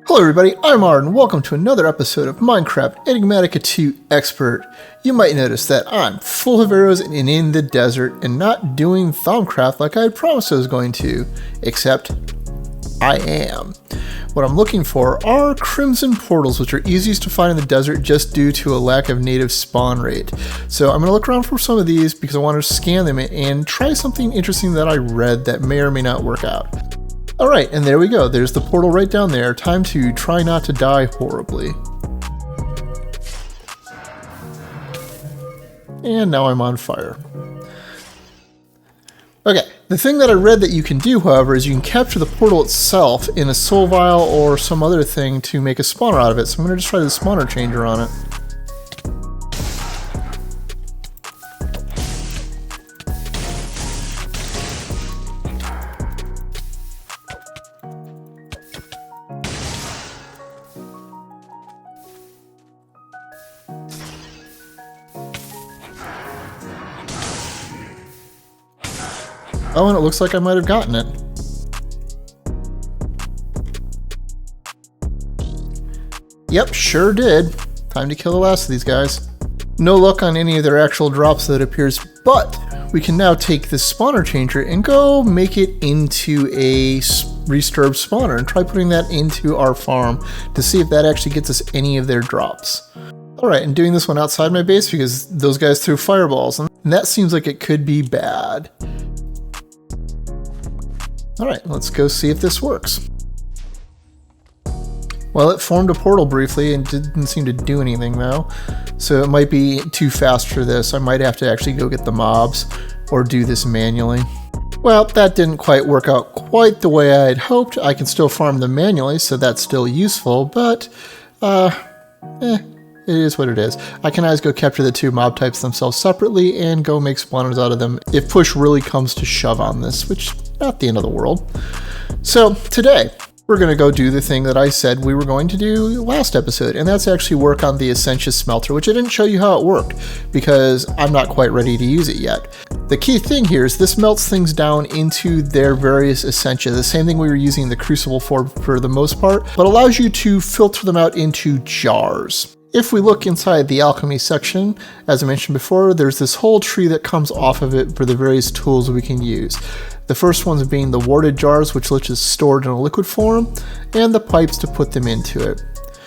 Hello everybody, I'm Ard and welcome to another episode of Minecraft Enigmatica 2 Expert. You might notice that I'm full of arrows and in the desert and not doing Thaumcraft like I had promised I was going to, except I am. What I'm looking for are crimson portals, which are easiest to find in the desert just due to a lack of native spawn rate. So I'm going to look around for some of these because I want to scan them and try something interesting that I read that may or may not work out. Alright, and there we go. There's the portal right down there. Time to try not to die horribly. And now I'm on fire. Okay, the thing that I read that you can do, however, is you can capture the portal itself in a soul vial or some other thing to make a spawner out of it. So I'm going to just try the spawner changer on it. Oh, and it looks like I might have gotten it. Yep, sure did. Time to kill the last of these guys. No luck on any of their actual drops that it appears, but we can now take this spawner changer and go make it into a restored spawner and try putting that into our farm to see if that actually gets us any of their drops. Alright, and doing this one outside my base because those guys threw fireballs, and that seems like it could be bad. Alright, let's go see if this works. Well, it formed a portal briefly and didn't seem to do anything though, so it might be too fast for this. I might have to actually go get the mobs or do this manually. Well, that didn't quite work out quite the way I had hoped. I can still farm them manually, so that's still useful, but it is what it is. I can always go capture the two mob types themselves separately and go make spawners out of them if push really comes to shove on this, which not the end of the world. So today we're going to go do the thing that I said we were going to do last episode, and that's actually work on the Essentia Smelter, which I didn't show you how it worked because I'm not quite ready to use it yet. The key thing here is this melts things down into their various essentia, the same thing we were using the Crucible for the most part, but allows you to filter them out into jars. If we look inside the alchemy section, as I mentioned before, there's this whole tree that comes off of it for the various tools we can use. The first ones being the warded jars, which lets us stored in a liquid form, and the pipes to put them into it.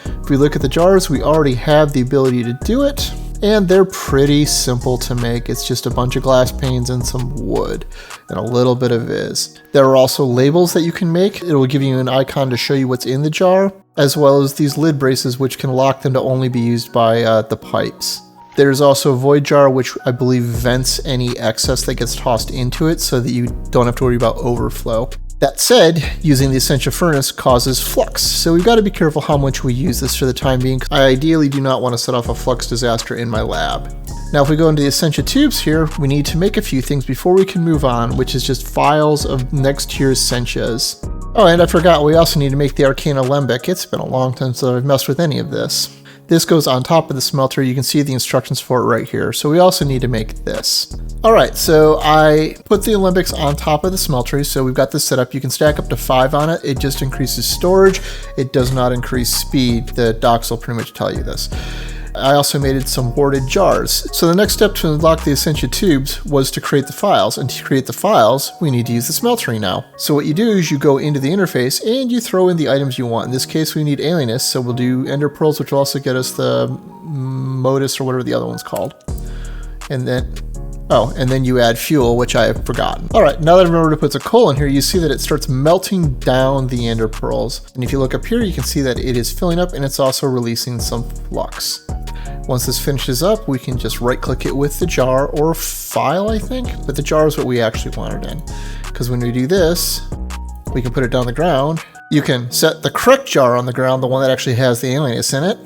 If we look at the jars, we already have the ability to do it, and they're pretty simple to make. It's just a bunch of glass panes and some wood, and a little bit of viz. There are also labels that you can make. It will give you an icon to show you what's in the jar, as well as these lid braces which can lock them to only be used by the pipes. There's also a void jar which I believe vents any excess that gets tossed into it so that you don't have to worry about overflow. That said, using the Essentia Furnace causes flux, so we've got to be careful how much we use this for the time being. I ideally do not want to set off a flux disaster in my lab. Now if we go into the Essentia tubes here, we need to make a few things before we can move on, which is just files of next tier Essentias. Oh, and I forgot, we also need to make the Arcane Alembic. It's been a long time since I've messed with any of this. This goes on top of the smelter. You can see the instructions for it right here. So we also need to make this. Alright, so I put the Alembics on top of the smelter. So we've got this set up. You can stack up to 5 on it. It just increases storage. It does not increase speed. The docs will pretty much tell you this. I also made some warded jars. So the next step to unlock the Essentia tubes was to create the files, and to create the files we need to use the smeltery now. So what you do is you go into the interface and you throw in the items you want. In this case we need alienus, so we'll do ender pearls, which will also get us the modus or whatever the other one's called. And then you add fuel, which I have forgotten. Alright, now that I remember to put a coal in here, you see that it starts melting down the ender pearls. And if you look up here, you can see that it is filling up and it's also releasing some flux. Once this finishes up, we can just right click it with the jar or file, I think, but the jar is what we actually want it in. Because when we do this, we can put it down the ground. You can set the correct jar on the ground, the one that actually has the alienus in it,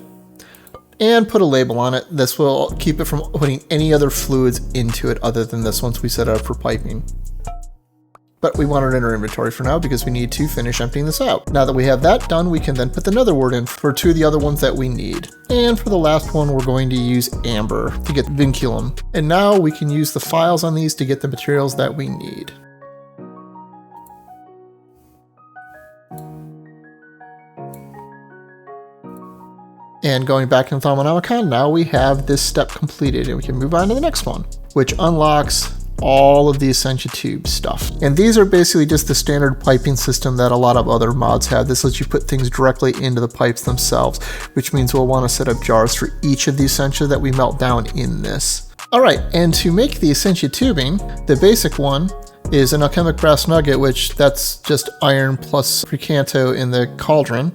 and put a label on it. This will keep it from putting any other fluids into it other than this once we set it up for piping. But we want it in our inventory for now because we need to finish emptying this out. Now that we have that done, we can then put the nether wart in for 2 of the other ones that we need. And for the last one, we're going to use amber to get vinculum. And now we can use the files on these to get the materials that we need. And going back in Thaumanomicon, now we have this step completed and we can move on to the next one, which unlocks all of the Essentia tube stuff. And these are basically just the standard piping system that a lot of other mods have. This lets you put things directly into the pipes themselves, which means we'll want to set up jars for each of the Essentia that we melt down in this. All right, and to make the Essentia tubing, the basic one is an alchemic brass nugget, which that's just iron plus precanto in the cauldron.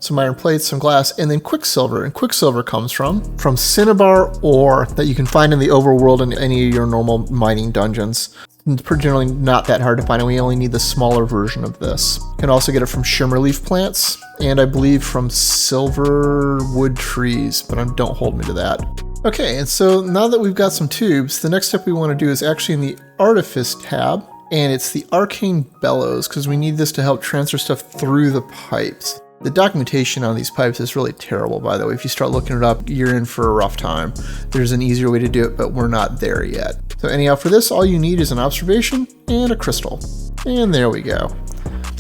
Some iron plates, some glass, and then quicksilver. And quicksilver comes from cinnabar ore that you can find in the overworld in any of your normal mining dungeons. It's generally not that hard to find, and we only need the smaller version of this. You can also get it from shimmerleaf plants, and I believe from silver wood trees, but don't hold me to that. Okay, and so now that we've got some tubes, the next step we want to do is actually in the Artifice tab, and it's the Arcane Bellows, because we need this to help transfer stuff through the pipes. The documentation on these pipes is really terrible, by the way. If you start looking it up, you're in for a rough time. There's an easier way to do it, but we're not there yet. So anyhow, for this, all you need is an observation and a crystal. And there we go.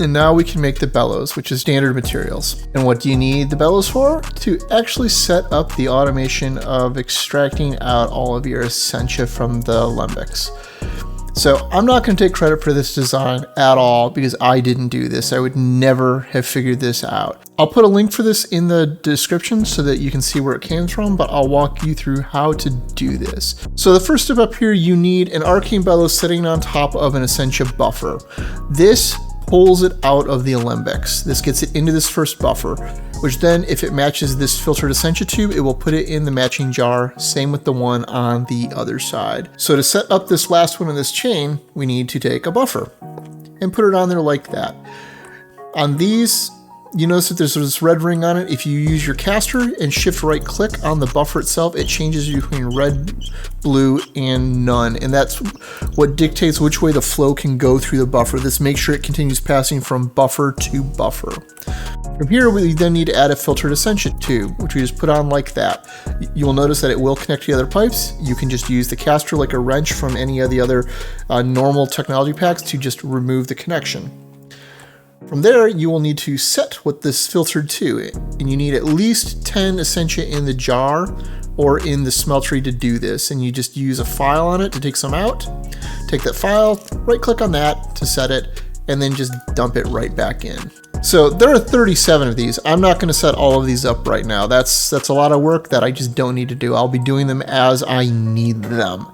And now we can make the bellows, which is standard materials. And what do you need the bellows for? To actually set up the automation of extracting out all of your essentia from the alembics. So I'm not going to take credit for this design at all because I didn't do this. I would never have figured this out. I'll put a link for this in the description so that you can see where it came from, but I'll walk you through how to do this. So the first step up here, you need an arcane bellows sitting on top of an essentia buffer. This pulls it out of the alembics. This gets it into this first buffer, which then if it matches this filtered essentia tube, it will put it in the matching jar. Same with the one on the other side. So to set up this last one in this chain, we need to take a buffer and put it on there like that. On these, you notice that there's this red ring on it. If you use your caster and shift right click on the buffer itself, it changes between red, blue, and none. And that's what dictates which way the flow can go through the buffer. This makes sure it continues passing from buffer to buffer. From here, we then need to add a filtered essentia tube, which we just put on like that. You will notice that it will connect to the other pipes. You can just use the caster like a wrench from any of the other normal technology packs to just remove the connection. From there, you will need to set what this filtered to, and you need at least 10 essentia in the jar or in the smeltery to do this, and you just use a file on it to take some out. Take that file, right click on that to set it, and then just dump it right back in. So there are 37 of these. I'm not going to set all of these up right now. That's a lot of work that I just don't need to do. I'll be doing them as I need them.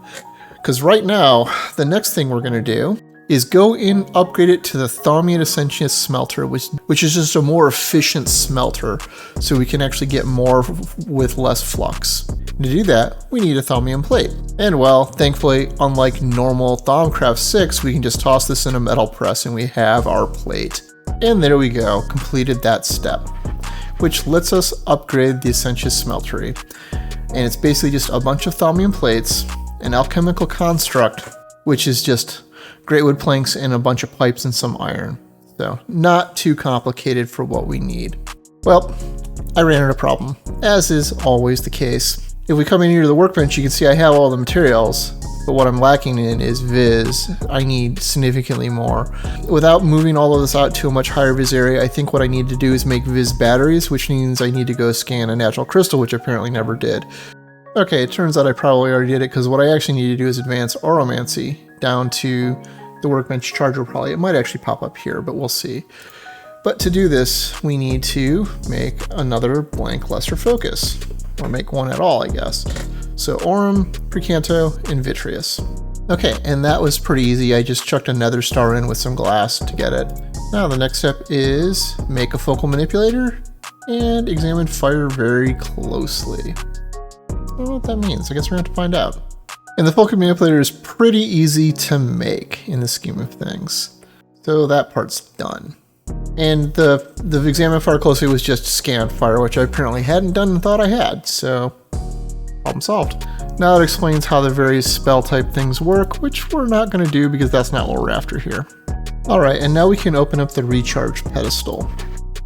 Because right now, the next thing we're going to do is go in, upgrade it to the Thaumium Essentia Smelter, which is just a more efficient smelter, so we can actually get more with less flux. To do that, we need a Thaumium plate. And well, thankfully, unlike normal Thaumcraft 6, we can just toss this in a metal press and we have our plate. And there we go, completed that step, which lets us upgrade the Essentia Smeltery. And it's basically just a bunch of Thaumium plates, an alchemical construct, which is just great wood planks and a bunch of pipes and some iron. So not too complicated for what we need. Well, I ran into a problem, as is always the case. If we come in here to the workbench, you can see I have all the materials, but what I'm lacking in is Viz. I need significantly more. Without moving all of this out to a much higher Viz area, I think what I need to do is make Viz batteries, which means I need to go scan a natural crystal, which I apparently never did. Okay, it turns out I probably already did it, because what I actually need to do is advance auromancy down to the workbench charger probably. It might actually pop up here, but we'll see. But to do this, we need to make another blank lesser focus, or make one at all, I guess. So aurum, precanto, and vitreous. Okay, and that was pretty easy. I just chucked a nether star in with some glass to get it. Now the next step is make a focal manipulator and examine fire very closely. I don't know what that means. I guess we're going to have to find out. And the focal manipulator is pretty easy to make in the scheme of things. So that part's done. And the examine fire closely was just scan fire, which I apparently hadn't done and thought I had. So problem solved. Now it explains how the various spell type things work, which we're not going to do because that's not what we're after here. Alright, and now we can open up the recharge pedestal,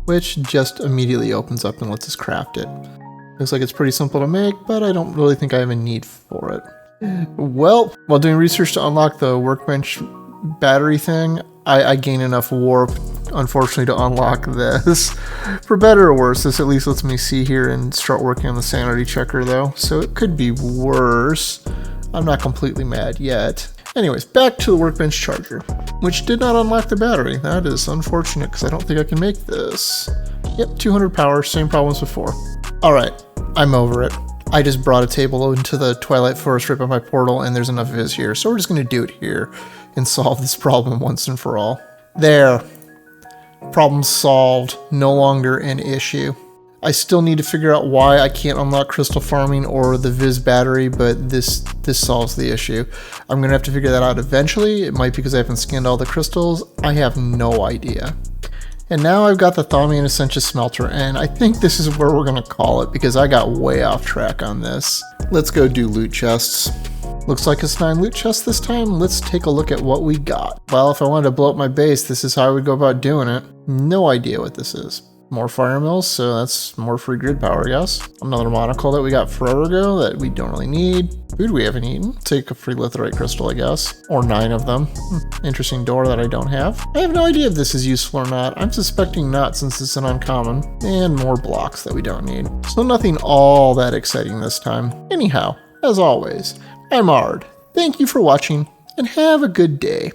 which just immediately opens up and lets us craft it. Looks like it's pretty simple to make, but I don't really think I have a need for it. Well, while doing research to unlock the workbench battery thing, I gain enough warp unfortunately, to unlock this. For better or worse, this at least lets me see here and start working on the sanity checker, though. So it could be worse. I'm not completely mad yet. Anyways, back to the workbench charger, which did not unlock the battery. That is unfortunate because I don't think I can make this. Yep, 200 power, same problems before. All right, I'm over it. I just brought a table into the Twilight Forest right by my portal, and there's enough of his here. So we're just going to do it here and solve this problem once and for all. There. Problem solved. No longer an issue. I still need to figure out why I can't unlock crystal farming or the Viz battery, but this solves the issue. I'm going to have to figure that out eventually. It might be because I haven't scanned all the crystals. I have no idea. And now I've got the Thaumium Essentia Smelter, and I think this is where we're going to call it because I got way off track on this. Let's go do loot chests. Looks like it's 9 loot chests this time. Let's take a look at what we got. Well, if I wanted to blow up my base, this is how I would go about doing it. No idea what this is. More fire mills, so that's more free grid power, yes. Another monocle that we got forever ago that we don't really need. Food we haven't eaten. Take a free litherite crystal, I guess. Or 9 of them. Interesting door that I don't have. I have no idea if this is useful or not. I'm suspecting not since it's an uncommon. And more blocks that we don't need. So nothing all that exciting this time. Anyhow, as always, I'm Ard. Thank you for watching, and have a good day.